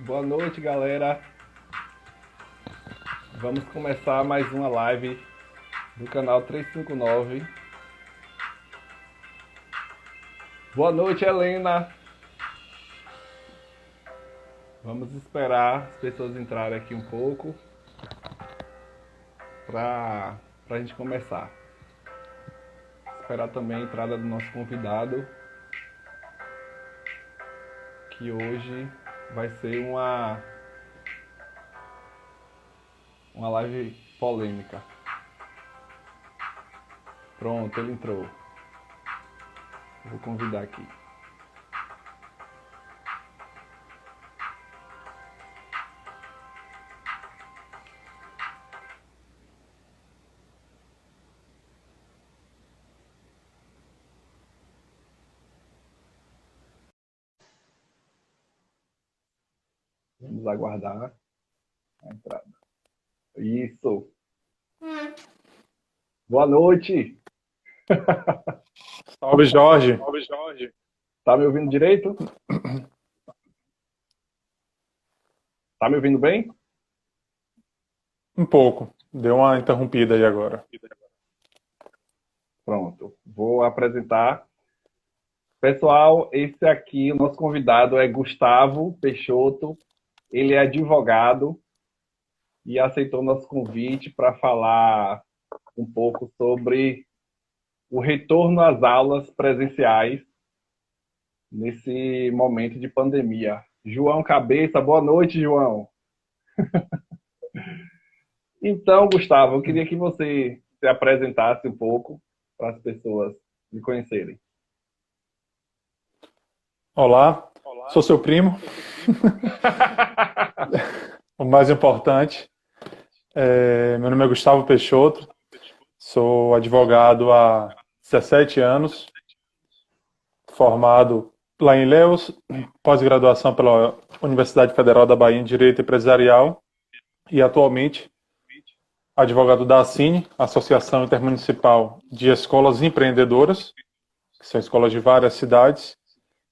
Boa noite, galera. Vamos começar mais uma live do canal 359. Boa noite, Helena. Vamos esperar as pessoas entrarem aqui um pouco para a gente começar. Esperar também a entrada do nosso convidado, que hoje vai ser uma live polêmica. Pronto, ele entrou. Vou convidar aqui. Vamos aguardar a entrada. Isso. Boa noite. Salve, Jorge. Tá me ouvindo direito? Tá me ouvindo bem? Um pouco. Deu uma interrompida aí agora. Pronto. Vou apresentar. Pessoal, esse aqui, o nosso convidado é Gustavo Peixoto. Ele é advogado e aceitou nosso convite para falar um pouco sobre o retorno às aulas presenciais nesse momento de pandemia. João Cabeça, boa noite, João. Então, Gustavo, eu queria que você se apresentasse um pouco para as pessoas me conhecerem. Olá, sou seu primo. O mais importante. Meu nome é Gustavo Peixoto. Sou advogado há 17 anos. Formado lá em Ilhéus, pós-graduação pela Universidade Federal da Bahia em Direito Empresarial. E atualmente advogado da ACINE, Associação Intermunicipal de Escolas Empreendedoras, que são escolas de várias cidades,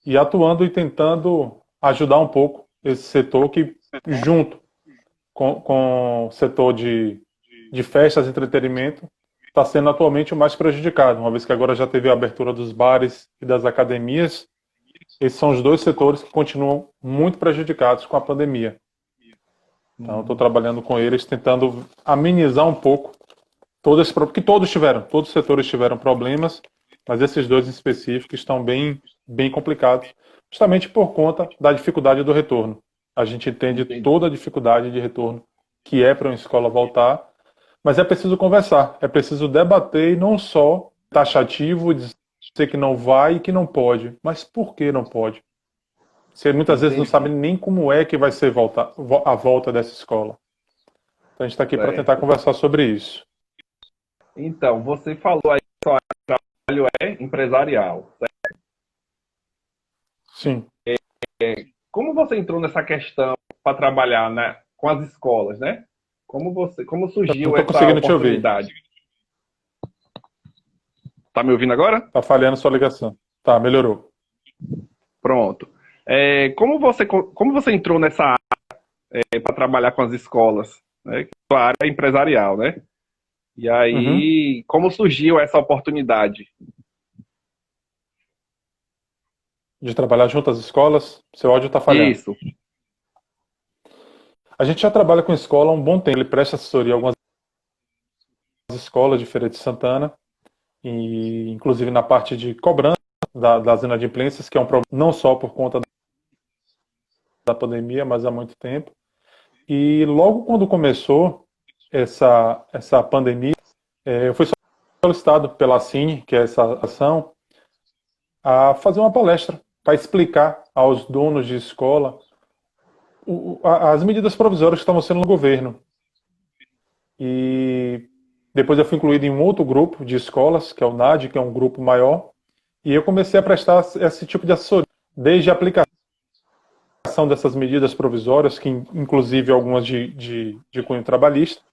e atuando e tentando ajudar um pouco esse setor que, junto com o setor de festas e entretenimento, está sendo atualmente o mais prejudicado, uma vez que agora já teve a abertura dos bares e das academias. Esses são os dois setores que continuam muito prejudicados com a pandemia. Então, estou trabalhando com eles, tentando amenizar um pouco todo esse problema, que todos os setores tiveram problemas, mas esses dois em específico estão bem complicados, justamente por conta da dificuldade do retorno. A gente entende toda a dificuldade de retorno que é para uma escola voltar, mas é preciso conversar, é preciso debater e não só taxativo, dizer que não vai e que não pode, mas por que não pode? Você muitas vezes não sabe nem como é que vai ser a volta dessa escola. Então a gente está aqui para tentar conversar sobre isso. Então, você falou aí que o trabalho é empresarial, certo? Sim. Como você entrou nessa questão para trabalhar, né, com as escolas, né? Como surgiu essa oportunidade? Tá me ouvindo agora? Tá falhando sua ligação. Tá, melhorou. Pronto. Como você entrou nessa área para trabalhar com as escolas, né? A área empresarial, né? E aí, como surgiu essa oportunidade? De trabalhar junto às escolas? Seu áudio está falhando. Isso. A gente já trabalha com escola há um bom tempo. Ele presta assessoria a algumas escolas de Feira de Santana, e inclusive na parte de cobrança das inadimplências, que é um problema não só por conta da pandemia, mas há muito tempo. E logo quando começou essa pandemia, eu fui solicitado pela Cine, que é essa ação, a fazer uma palestra para explicar aos donos de escola as medidas provisórias que estavam sendo no governo. E depois eu fui incluído em um outro grupo de escolas, que é o NAD, que é um grupo maior, e eu comecei a prestar esse tipo de assessoria, desde a aplicação dessas medidas provisórias, que inclusive algumas de cunho trabalhista,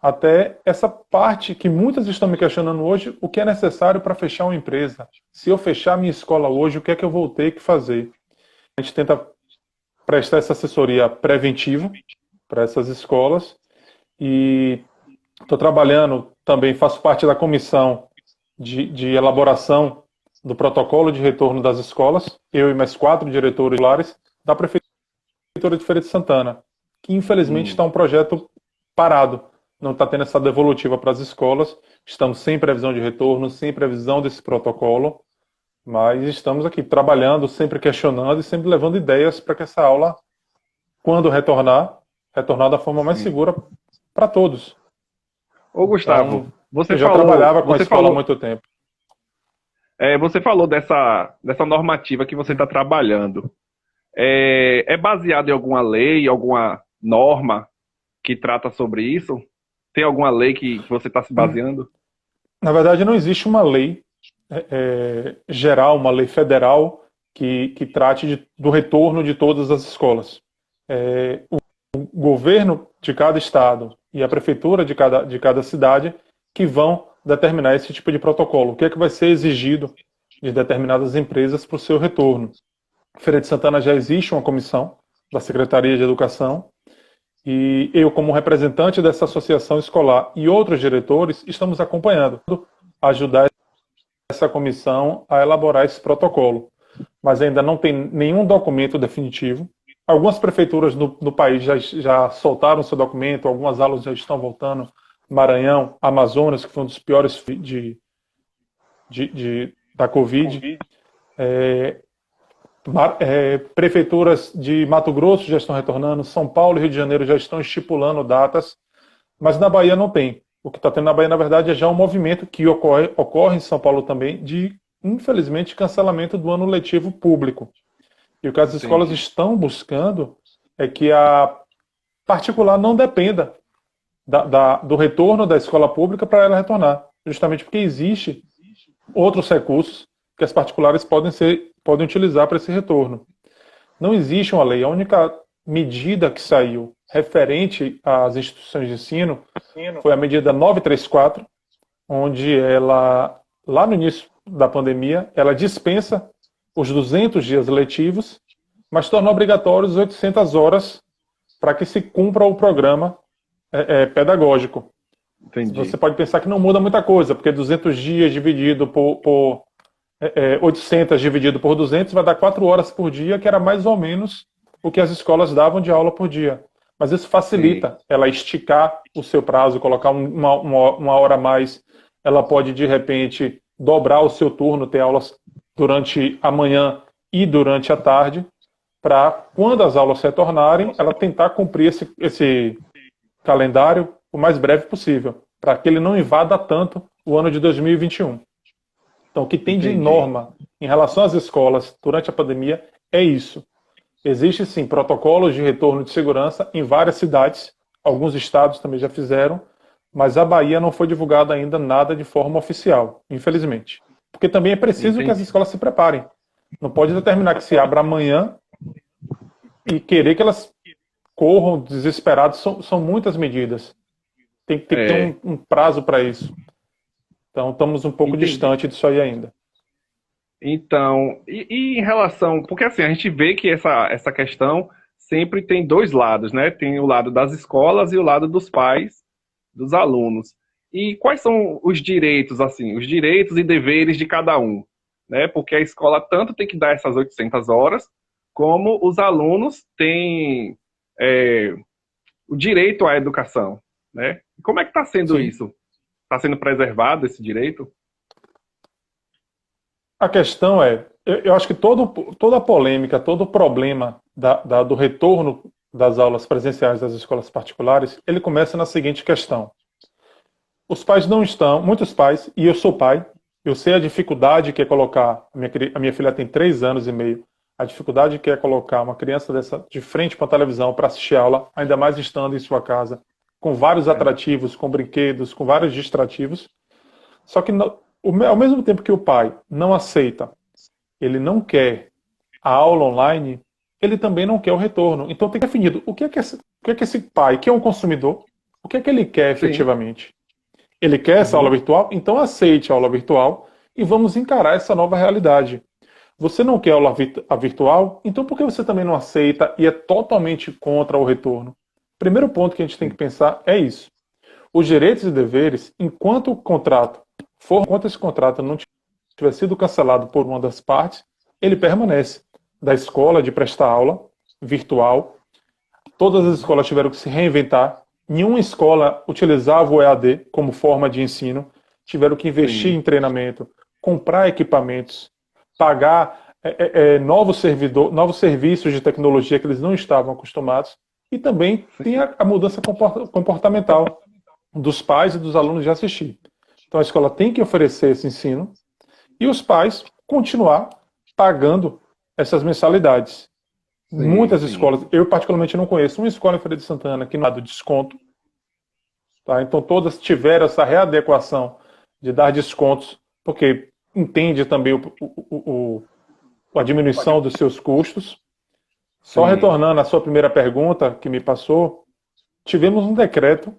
até essa parte que muitas estão me questionando hoje, o que é necessário para fechar uma empresa. Se eu fechar minha escola hoje, o que é que eu vou ter que fazer? A gente tenta prestar essa assessoria preventiva para essas escolas e estou trabalhando também, faço parte da comissão de elaboração do protocolo de retorno das escolas, eu e mais 4 diretores titulares da Prefeitura de Feira de Santana, que infelizmente está um projeto parado, não está tendo essa devolutiva para as escolas, estamos sem previsão de retorno, sem previsão desse protocolo, mas estamos aqui trabalhando, sempre questionando e sempre levando ideias para que essa aula, quando retornar da forma mais segura para todos. Ô, Gustavo, então, você já trabalhava com a escola há muito tempo. Você falou dessa normativa que você está trabalhando. É baseado em alguma lei, alguma norma que trata sobre isso? Tem alguma lei que você está se baseando? Na verdade, não existe uma lei geral, uma lei federal que trate do retorno de todas as escolas. O governo de cada estado e a prefeitura de cada cidade que vão determinar esse tipo de protocolo. O que é que vai ser exigido de determinadas empresas para o seu retorno. Em Feira de Santana já existe uma comissão da Secretaria de Educação e eu, como representante dessa associação escolar e outros diretores, estamos acompanhando, ajudar essa comissão a elaborar esse protocolo. Mas ainda não tem nenhum documento definitivo. Algumas prefeituras no país já soltaram seu documento, algumas aulas já estão voltando. Maranhão, Amazonas, que foi um dos piores da Covid. Prefeituras de Mato Grosso já estão retornando, São Paulo e Rio de Janeiro já estão estipulando datas, mas na Bahia não tem. O que está tendo na Bahia, na verdade, é já um movimento que ocorre em São Paulo também de, infelizmente, cancelamento do ano letivo público. E o que as escolas estão buscando é que a particular não dependa do retorno da escola pública para ela retornar, justamente porque existe outros recursos que as particulares podem utilizar para esse retorno. Não existe uma lei. A única medida que saiu referente às instituições de ensino foi a medida 934, onde ela, lá no início da pandemia, ela dispensa os 200 dias letivos, mas torna obrigatórios 800 horas para que se cumpra o programa pedagógico. Entendi. Você pode pensar que não muda muita coisa, porque 200 dias dividido por 800 dividido por 200 vai dar 4 horas por dia, que era mais ou menos o que as escolas davam de aula por dia. Mas isso facilita ela esticar o seu prazo, colocar uma hora a mais. Ela pode, de repente, dobrar o seu turno, ter aulas durante a manhã e durante a tarde, para, quando as aulas retornarem, ela tentar cumprir esse calendário o mais breve possível, para que ele não invada tanto o ano de 2021. Então, o que tem de norma em relação às escolas durante a pandemia é isso. Existem, sim, protocolos de retorno de segurança em várias cidades, alguns estados também já fizeram, mas a Bahia não foi divulgado ainda nada de forma oficial, infelizmente. Porque também é preciso que as escolas se preparem. Não pode determinar que se abra amanhã e querer que elas corram desesperadas. São muitas medidas. Tem que ter um prazo para isso. Então, estamos um pouco distante disso aí ainda. Então, e em relação... Porque assim, a gente vê que essa questão sempre tem dois lados, né? Tem o lado das escolas e o lado dos pais, dos alunos. E quais são os direitos, assim, os direitos e deveres de cada um, né? Porque a escola tanto tem que dar essas 800 horas, como os alunos têm o direito à educação, né? Como é que está sendo isso? Está sendo preservado esse direito? A questão eu acho que toda a polêmica, todo o problema do retorno das aulas presenciais das escolas particulares, ele começa na seguinte questão. Os pais não estão, muitos pais, e eu sou pai, eu sei a dificuldade que é colocar, a minha filha tem 3 anos e meio, a dificuldade que é colocar uma criança dessa de frente para a televisão para assistir aula, ainda mais estando em sua casa, com vários atrativos, com brinquedos, com vários distrativos. Só que ao mesmo tempo que o pai não aceita, ele não quer a aula online, ele também não quer o retorno. Então tem que ser definido o que é que esse pai, que é um consumidor, o que é que ele quer efetivamente. Ele quer essa aula virtual? Então aceite a aula virtual e vamos encarar essa nova realidade. Você não quer aula virtual? Então por que você também não aceita e é totalmente contra o retorno? Primeiro ponto que a gente tem que pensar é isso. Os direitos e deveres, enquanto esse contrato não tiver sido cancelado por uma das partes, ele permanece. Da escola de prestar aula virtual, todas as escolas tiveram que se reinventar. Nenhuma escola utilizava o EAD como forma de ensino, tiveram que investir em treinamento, comprar equipamentos, pagar novos serviços de tecnologia que eles não estavam acostumados, e também tem a mudança comportamental dos pais e dos alunos de assistir. Então a escola tem que oferecer esse ensino e os pais continuar pagando essas mensalidades. Muitas escolas, eu particularmente não conheço uma escola em Feira de Santana que não dá desconto. Tá? Então todas tiveram essa readequação de dar descontos, porque entende também a diminuição dos seus custos. Só retornando à sua primeira pergunta que me passou, tivemos um decreto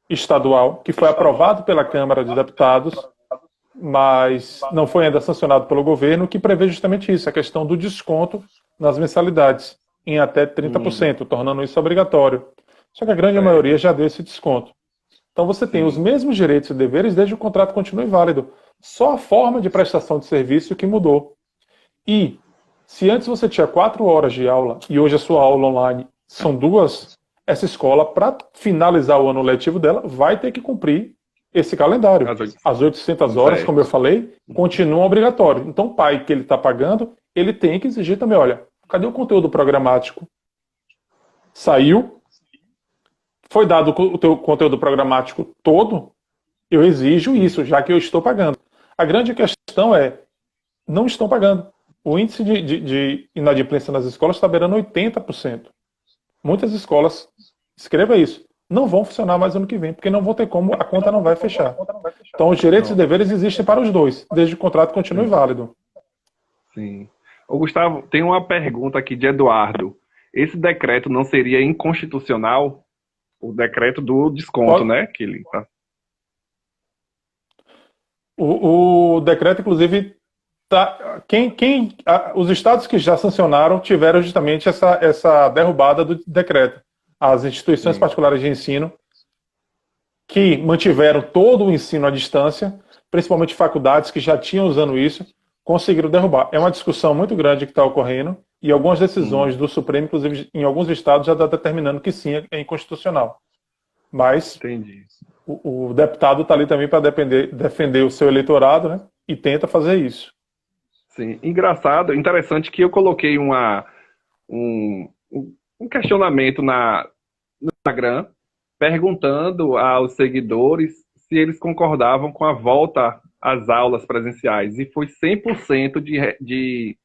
estadual que foi aprovado pela Câmara de Deputados, mas não foi ainda sancionado pelo governo, que prevê justamente isso, a questão do desconto nas mensalidades, em até 30%, tornando isso obrigatório. Só que a grande maioria já deu esse desconto. Então você tem os mesmos direitos e deveres desde que o contrato continue válido. Só a forma de prestação de serviço que mudou. E se antes você tinha 4 horas de aula e hoje a sua aula online são 2, essa escola, para finalizar o ano letivo dela, vai ter que cumprir esse calendário. As 800 horas, como eu falei, continuam obrigatório. Então o pai que ele está pagando, ele tem que exigir também, olha, cadê o conteúdo programático? Saiu? Foi dado o teu conteúdo programático todo? Eu exijo isso, já que eu estou pagando. A grande questão é, não estão pagando. O índice de inadimplência nas escolas está beirando 80%. Muitas escolas, escreva isso, não vão funcionar mais ano que vem, porque não vão ter como, a conta não vai fechar. Então os direitos e deveres existem para os dois, desde que o contrato continue válido. Sim. Ô, Gustavo, tem uma pergunta aqui de Eduardo. Esse decreto não seria inconstitucional? O decreto do desconto, né? Que ele tá... O decreto, inclusive, os estados que já sancionaram tiveram justamente essa derrubada do decreto. As instituições particulares de ensino que mantiveram todo o ensino à distância, principalmente faculdades que já tinham usando isso, conseguiram derrubar. É uma discussão muito grande que está ocorrendo e algumas decisões do Supremo, inclusive em alguns estados, já está determinando que sim, é inconstitucional. Mas o deputado está ali também para defender o seu eleitorado, né? E tenta fazer isso. Sim, engraçado, interessante que eu coloquei um questionamento no Instagram, perguntando aos seguidores se eles concordavam com a volta às aulas presenciais. E foi 100% de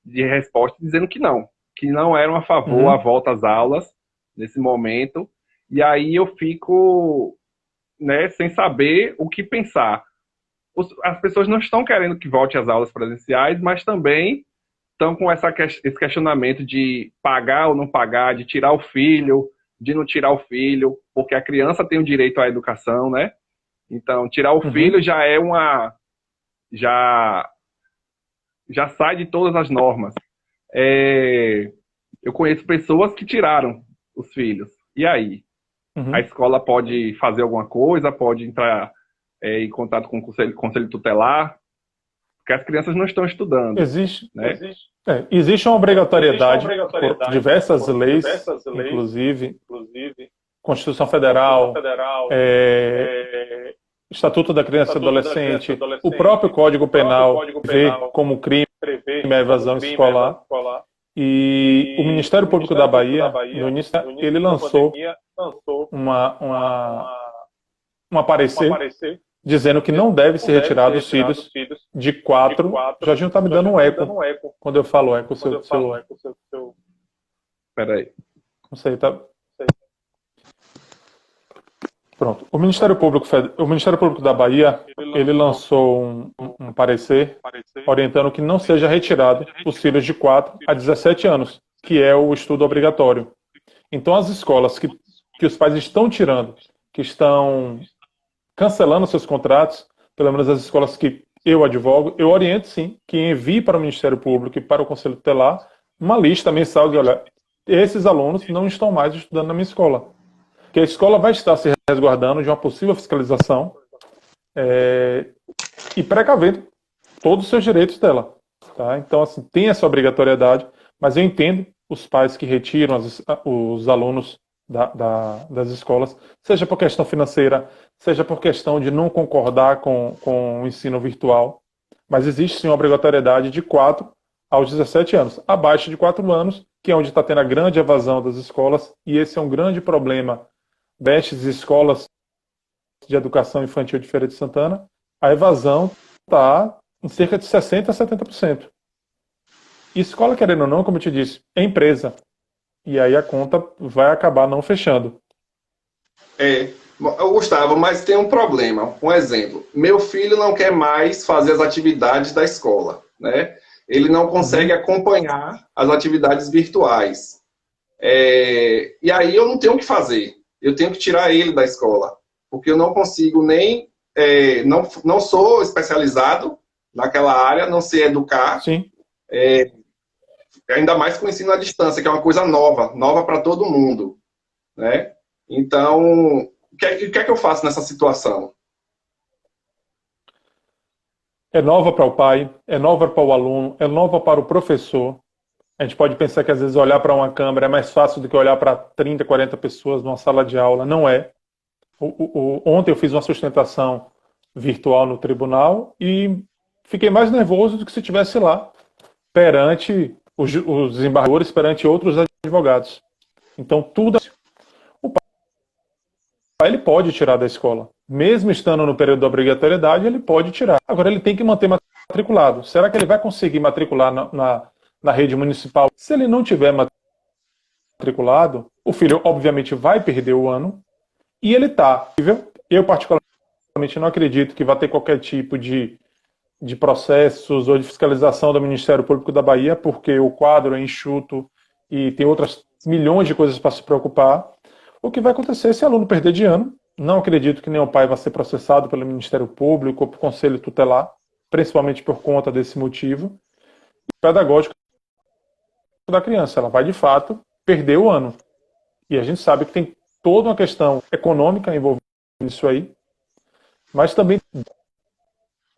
resposta dizendo que não eram a favor a volta às aulas nesse momento. E aí eu fico, né, sem saber o que pensar. As pessoas não estão querendo que volte às aulas presenciais, mas também estão com esse questionamento de pagar ou não pagar, de tirar o filho, de não tirar o filho, porque a criança tem o direito à educação, né? Então, tirar o filho já é já sai de todas as normas. Eu conheço pessoas que tiraram os filhos. E aí? A escola pode fazer alguma coisa, pode entrar em contato com o conselho tutelar, porque as crianças não estão estudando. Existe, né? Existe uma obrigatoriedade por diversas leis, inclusive Constituição Federal, Estatuto da Criança e Adolescente, o próprio Código Penal vê como crime a evasão escolar. E o Ministério Público da Bahia, no início, ele lançou um parecer dizendo que não deve ser retirado os filhos de 4. O Jorginho está me dando um eco quando eu falo eco. Peraí. Não sei, tá... Pronto. O Ministério Público da Bahia, ele lançou um parecer orientando que não seja retirado os filhos de 4 a 17 anos, que é o estudo obrigatório. Então, as escolas que os pais estão tirando, que estão cancelando seus contratos, pelo menos as escolas que eu advogo, eu oriento sim que envie para o Ministério Público e para o Conselho Tutelar uma lista mensal de, olha, esses alunos não estão mais estudando na minha escola. Porque a escola vai estar se resguardando de uma possível fiscalização e precavendo todos os seus direitos dela. Tá? Então, assim, tem essa obrigatoriedade, mas eu entendo os pais que retiram os alunos das escolas, seja por questão financeira, seja por questão de não concordar com o ensino virtual, mas existe sim uma obrigatoriedade de 4 aos 17 anos. Abaixo de 4 anos, que é onde está tendo a grande evasão das escolas, e esse é um grande problema destas escolas de educação infantil de Feira de Santana, a evasão está em cerca de 60% a 70%. E escola, querendo ou não, como eu te disse, é empresa. E aí a conta vai acabar não fechando. Gustavo, mas tem um problema. Um exemplo, meu filho não quer mais fazer as atividades da escola, né? Ele não consegue acompanhar as atividades virtuais. E aí eu não tenho o que fazer. Eu tenho que tirar ele da escola, porque eu não consigo nem... não sou especializado naquela área, não sei educar. Sim. Ainda mais com o ensino à distância, que é uma coisa nova para todo mundo, né? Então, o que é que eu faço nessa situação? É nova para o pai, é nova para o aluno, é nova para o professor. A gente pode pensar que às vezes olhar para uma câmera é mais fácil do que olhar para 30, 40 pessoas numa sala de aula. Não é. Ontem eu fiz uma sustentação virtual no tribunal e fiquei mais nervoso do que se estivesse lá, perante os desembargadores, perante outros advogados. Então, tudo... O pai ele pode tirar da escola. Mesmo estando no período da obrigatoriedade, ele pode tirar. Agora, ele tem que manter matriculado. Será que ele vai conseguir matricular na rede municipal? Se ele não tiver matriculado, o filho, obviamente, vai perder o ano e ele está. Eu, particularmente, não acredito que vai ter qualquer tipo de processos ou de fiscalização do Ministério Público da Bahia, porque o quadro é enxuto e tem outras milhões de coisas para se preocupar. O que vai acontecer se o aluno perder de ano? Não acredito que nem o pai vai ser processado pelo Ministério Público ou pelo Conselho Tutelar, principalmente por conta desse motivo pedagógico da criança. Ela vai, de fato, perder o ano. E a gente sabe que tem toda uma questão econômica envolvida nisso aí, mas também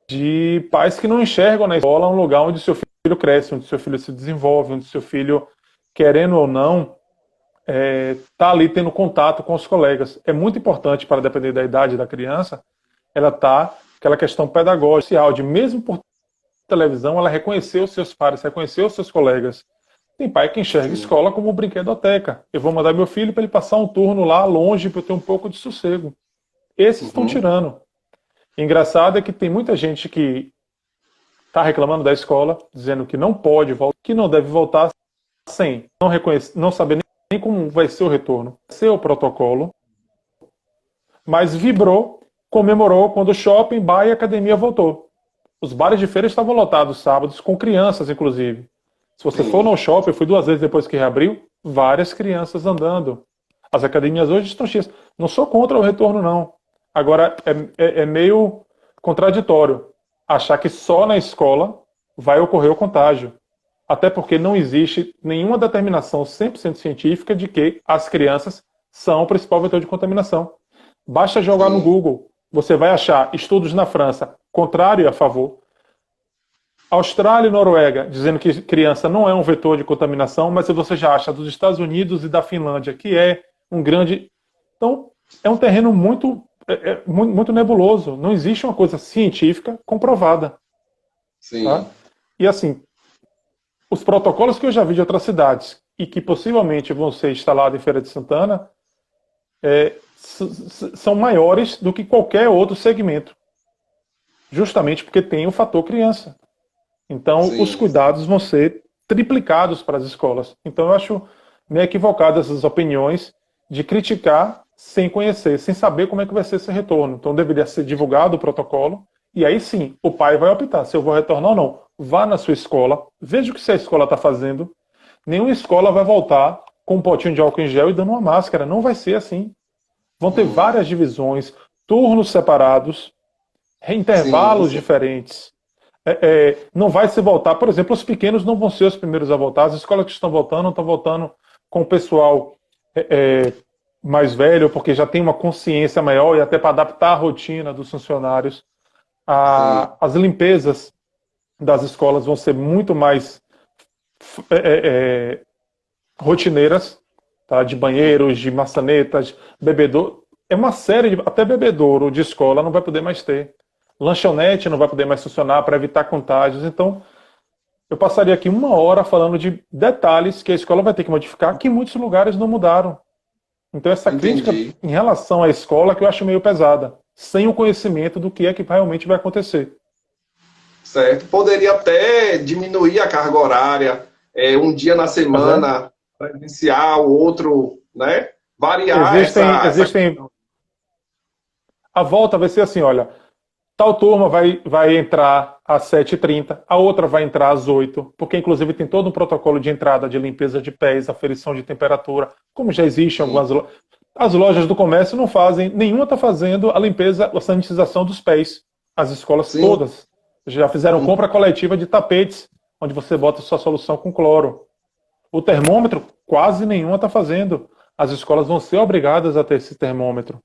de pais que não enxergam na escola um lugar onde seu filho cresce, onde seu filho se desenvolve, onde seu filho, querendo ou não, está ali tendo contato com os colegas. É muito importante, para depender da idade da criança, ela tá aquela questão pedagógica, social, de mesmo por televisão, ela reconhecer os seus pares, reconhecer os seus colegas. Tem pai que enxerga escola como brinquedoteca. Eu vou mandar meu filho para ele passar um turno lá longe para eu ter um pouco de sossego. Esses estão tirando. Engraçado é que tem muita gente que está reclamando da escola, dizendo que não pode voltar, que não deve voltar sem não reconhecer, não saber nem como vai ser o retorno, ser o protocolo, mas vibrou, comemorou quando o shopping, bar e academia voltou. Os bares de feira estavam lotados sábados, com crianças, inclusive. Se você for no shopping, eu fui 2 vezes depois que reabriu, várias crianças andando. As academias hoje estão cheias. Não sou contra o retorno, não. Agora, é meio contraditório achar que só na escola vai ocorrer o contágio. Até porque não existe nenhuma determinação 100% científica de que as crianças são o principal vetor de contaminação. Basta jogar no Google. Você vai achar estudos na França contrário e a favor. Austrália e Noruega dizendo que criança não é um vetor de contaminação, mas você já acha dos Estados Unidos e da Finlândia, que é um grande... Então, é um terreno muito nebuloso. Não existe uma coisa científica comprovada. Sim. Tá? E assim, os protocolos que eu já vi de outras cidades e que possivelmente vão ser instalados em Feira de Santana são maiores do que qualquer outro segmento. Justamente porque tem o fator criança. Então, os cuidados vão ser triplicados para as escolas. Então, eu acho meio equivocado essas opiniões de criticar sem conhecer, sem saber como é que vai ser esse retorno. Então, deveria ser divulgado o protocolo, e aí sim, o pai vai optar se eu vou retornar ou não. Vá na sua escola, veja o que a escola está fazendo. Nenhuma escola vai voltar com um potinho de álcool em gel e dando uma máscara. Não vai ser assim. Vão ter várias divisões, turnos separados, intervalos diferentes. não vai se voltar. Por exemplo, os pequenos não vão ser os primeiros a voltar. As escolas que estão voltando com o pessoal mais velho, porque já tem uma consciência maior e até para adaptar a rotina dos funcionários. As limpezas das escolas vão ser muito mais rotineiras, tá? De banheiros, de maçanetas, bebedouro. É uma série até bebedouro de escola não vai poder mais ter. Lanchonete não vai poder mais funcionar para evitar contágios. Então, eu passaria aqui 1 hora falando de detalhes que a escola vai ter que modificar, que em muitos lugares não mudaram. Então, essa crítica em relação à escola que eu acho meio pesada, sem o conhecimento do que é que realmente vai acontecer. Certo. Poderia até diminuir a carga horária, um dia na semana presencial, outro, né? Variar existem. A volta vai ser assim, olha, tal turma vai entrar às 7h30, a outra vai entrar às 8h, porque inclusive tem todo um protocolo de entrada de limpeza de pés, aferição de temperatura, como já existe em algumas lojas. As lojas do comércio não fazem, nenhuma está fazendo a limpeza, a sanitização dos pés. As escolas todas já fizeram compra coletiva de tapetes, onde você bota sua solução com cloro. O termômetro, quase nenhuma está fazendo. As escolas vão ser obrigadas a ter esse termômetro.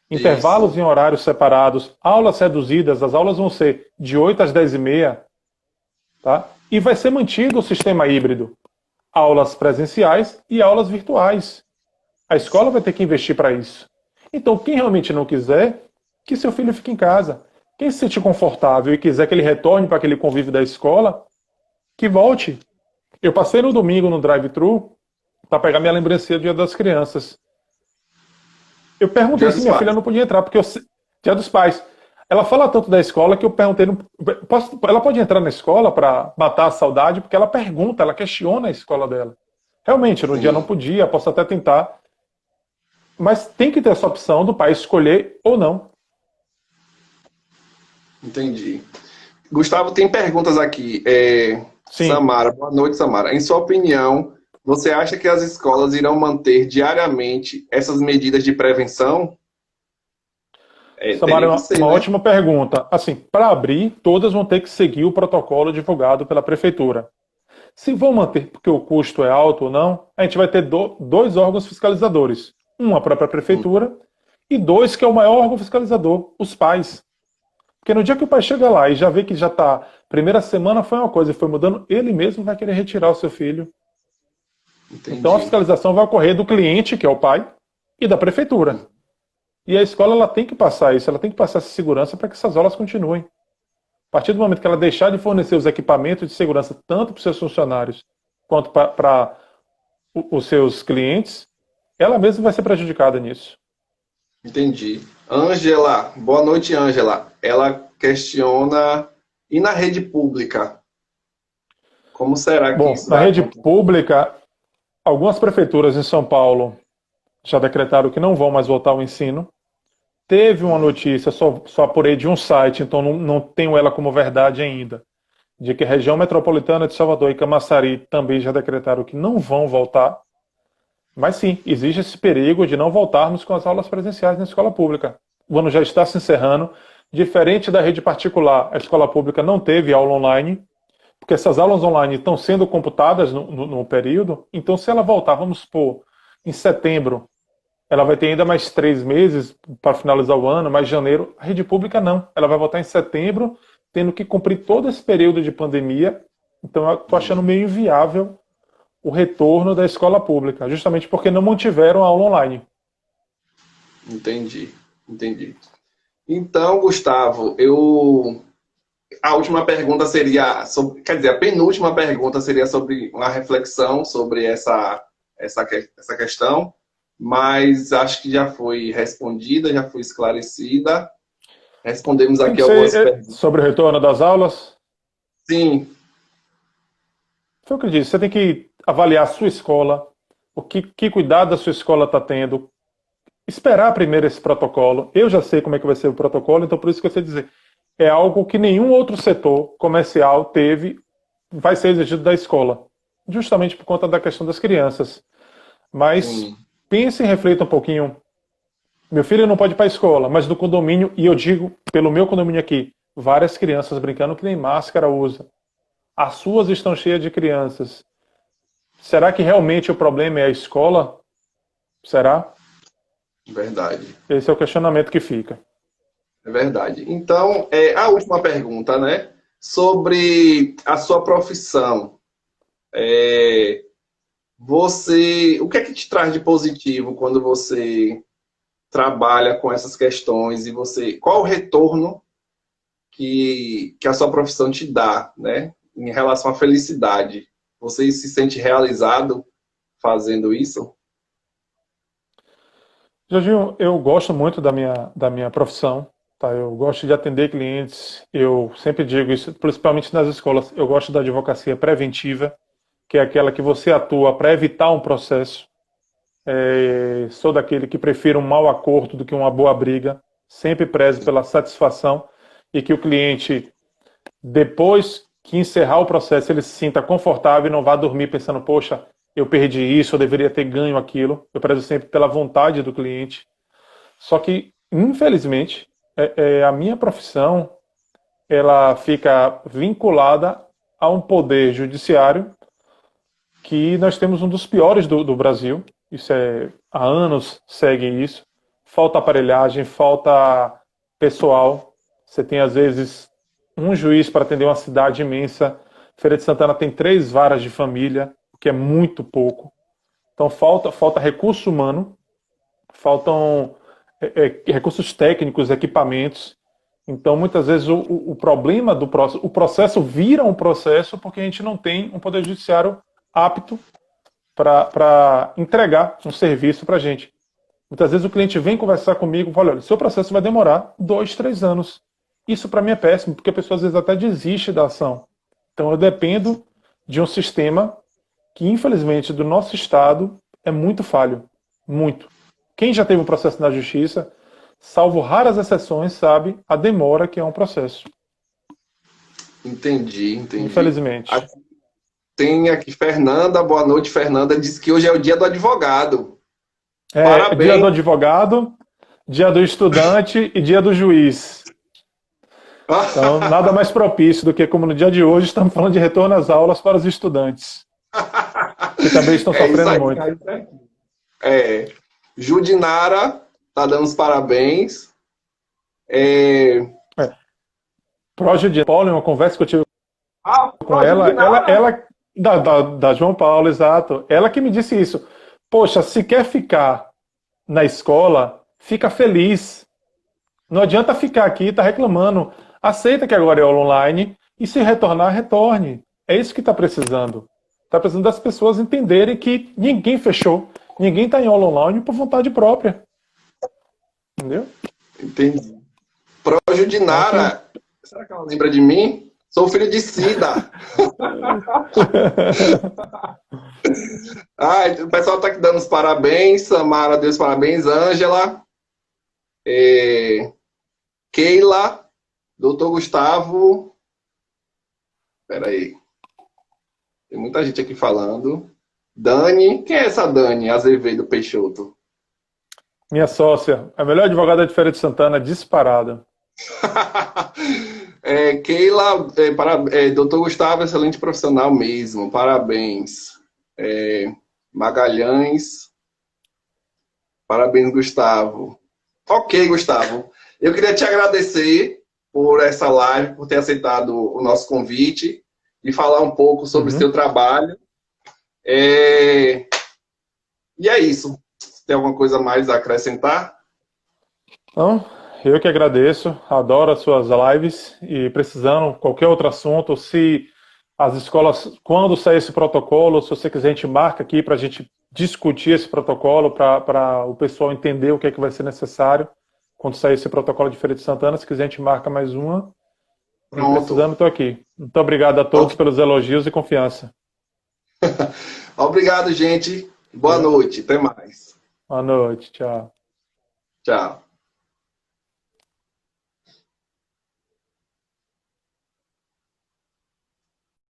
Intervalos em horários separados, aulas reduzidas, as aulas vão ser de 8 às 10h30, tá? E vai ser mantido o sistema híbrido. Aulas presenciais e aulas virtuais. A escola vai ter que investir para isso. Então, quem realmente não quiser, que seu filho fique em casa. Quem se sentir confortável e quiser que ele retorne para aquele convívio da escola, que volte. Eu passei no domingo no drive-thru para pegar minha lembrancinha do Dia das Crianças. Eu perguntei se minha filha não podia entrar, porque Dia dos Pais. Ela fala tanto da escola que eu perguntei, ela pode entrar na escola para matar a saudade? Porque ela pergunta, ela questiona a escola dela. Realmente, no dia não podia, posso até tentar. Mas tem que ter essa opção do pai escolher ou não. Entendi. Gustavo, tem perguntas aqui. Sim. Samara, boa noite, Samara. Em sua opinião, você acha que as escolas irão manter diariamente essas medidas de prevenção? Samara, é uma ótima pergunta. Assim, para abrir, todas vão ter que seguir o protocolo divulgado pela prefeitura. Se vão manter porque o custo é alto ou não, a gente vai ter 2 órgãos fiscalizadores. A própria prefeitura e 2, que é o maior órgão fiscalizador, os pais. Porque no dia que o pai chega lá e já vê que já está, primeira semana foi uma coisa e foi mudando, ele mesmo vai querer retirar o seu filho. Entendi. Então a fiscalização vai ocorrer do cliente, que é o pai, e da prefeitura. E a escola ela tem que passar isso, ela tem que passar essa segurança para que essas aulas continuem. A partir do momento que ela deixar de fornecer os equipamentos de segurança, tanto para os seus funcionários quanto para os seus clientes, ela mesma vai ser prejudicada nisso. Entendi. Ângela, boa noite, Ângela. Ela questiona, e na rede pública? Como será que isso na vai rede acontecer? pública, algumas prefeituras em São Paulo já decretaram que não vão mais voltar ao ensino. Teve uma notícia, só apurei de um site, então não tenho ela como verdade ainda, de que a região metropolitana de Salvador e Camaçari também já decretaram que não vão voltar. Mas sim, existe esse perigo de não voltarmos com as aulas presenciais na escola pública. O ano já está se encerrando. Diferente da rede particular, a escola pública não teve aula online, porque essas aulas online estão sendo computadas no período. Então, se ela voltar, vamos supor, em setembro, ela vai ter ainda mais 3 meses para finalizar o ano, mais janeiro. A rede pública não. Ela vai voltar em setembro, tendo que cumprir todo esse período de pandemia. Então, eu estou achando meio inviável o retorno da escola pública, justamente porque não mantiveram a aula online. Entendi. Então, Gustavo, a última pergunta seria sobre, a penúltima pergunta seria sobre uma reflexão sobre essa questão, mas acho que já foi respondida, já foi esclarecida. Respondemos aqui algumas perguntas. Sobre o retorno das aulas? Sim. Foi o que eu disse, você tem que avaliar a sua escola, que cuidado a sua escola está tendo, esperar primeiro esse protocolo. Eu já sei como é que vai ser o protocolo, então por isso que eu sei dizer, é algo que nenhum outro setor comercial teve, vai ser exigido da escola, justamente por conta da questão das crianças. Mas pense e reflita um pouquinho. Meu filho não pode ir para a escola, mas no condomínio, e eu digo pelo meu condomínio aqui, várias crianças brincando que nem máscara usa. As suas estão cheias de crianças. Será que realmente o problema é a escola? Será? Verdade. Esse é o questionamento que fica. É verdade. Então, a última pergunta, né? Sobre a sua profissão. O que é que te traz de positivo quando você trabalha com essas questões e qual o retorno que a sua profissão te dá, né? Em relação à felicidade. Você se sente realizado fazendo isso? Jorginho, eu gosto muito da minha profissão, tá? Eu gosto de atender clientes, eu sempre digo isso, principalmente nas escolas, eu gosto da advocacia preventiva, que é aquela que você atua para evitar um processo. Sou daquele que prefere um mau acordo do que uma boa briga, sempre prezo pela satisfação e que o cliente, depois que encerrar o processo, ele se sinta confortável e não vá dormir pensando, poxa, eu perdi isso, eu deveria ter ganho aquilo. Eu prezo sempre pela vontade do cliente. Só que, infelizmente, a minha profissão, ela fica vinculada a um poder judiciário que nós temos um dos piores do Brasil. Isso há anos segue isso. Falta aparelhagem, falta pessoal. Você tem, às vezes, um juiz para atender uma cidade imensa. Feira de Santana tem 3 varas de família, o que é muito pouco. Então falta recurso humano, faltam recursos técnicos, equipamentos. Então, muitas vezes, o problema do processo, o processo vira um processo porque a gente não tem um poder judiciário apto para entregar um serviço para a gente. Muitas vezes o cliente vem conversar comigo e fala, olha, seu processo vai demorar 2, 3 anos. Isso para mim é péssimo, porque a pessoa às vezes até desiste da ação. Então eu dependo de um sistema que, infelizmente, do nosso estado é muito falho. Muito. Quem já teve um processo na justiça, salvo raras exceções, sabe a demora que é um processo. Entendi. Infelizmente. Tem aqui Fernanda, boa noite, Fernanda, diz que hoje é o dia do advogado. Parabéns. Dia do advogado, dia do estudante e dia do juiz. Então, nada mais propício do que, como no dia de hoje, estamos falando de retorno às aulas para os estudantes, que também estão sofrendo muito. Judinara está dando os parabéns. Pro Judinara, Paulo, em uma conversa que eu tive com ela da João Paulo, exato. Ela que me disse isso. Poxa, se quer ficar na escola, fica feliz. Não adianta ficar aqui e tá reclamando. Aceita que agora é aula online e se retornar, retorne. É isso que está precisando. Está precisando das pessoas entenderem que ninguém fechou. Ninguém está em aula online por vontade própria. Entendeu? Entendi. Pro Judinara, será que ela lembra de mim? Sou filho de Cida. O pessoal está aqui dando os parabéns. Samara deu os parabéns. Ângela. Keila. Doutor Gustavo. Espera aí. Tem muita gente aqui falando. Dani. Quem é essa Dani Azevedo Peixoto? Minha sócia. A melhor advogada de Feira de Santana, disparada. Keila, doutor Gustavo, excelente profissional mesmo, parabéns. Magalhães, parabéns, Gustavo. Ok, Gustavo, eu queria te agradecer por essa live, por ter aceitado o nosso convite e falar um pouco sobre o seu trabalho. E é isso. Tem alguma coisa mais a acrescentar? Não. Eu que agradeço, adoro as suas lives e precisando qualquer outro assunto, se as escolas, quando sair esse protocolo, se você quiser, a gente marca aqui para a gente discutir esse protocolo, para o pessoal entender o que é que vai ser necessário quando sair esse protocolo de Feira de Santana. Se quiser, a gente marca mais uma. Pronto. Precisando, estou aqui. Muito obrigado a todos pelos elogios e confiança. Obrigado, gente. Boa noite. Até mais. Boa noite. Tchau. Tchau.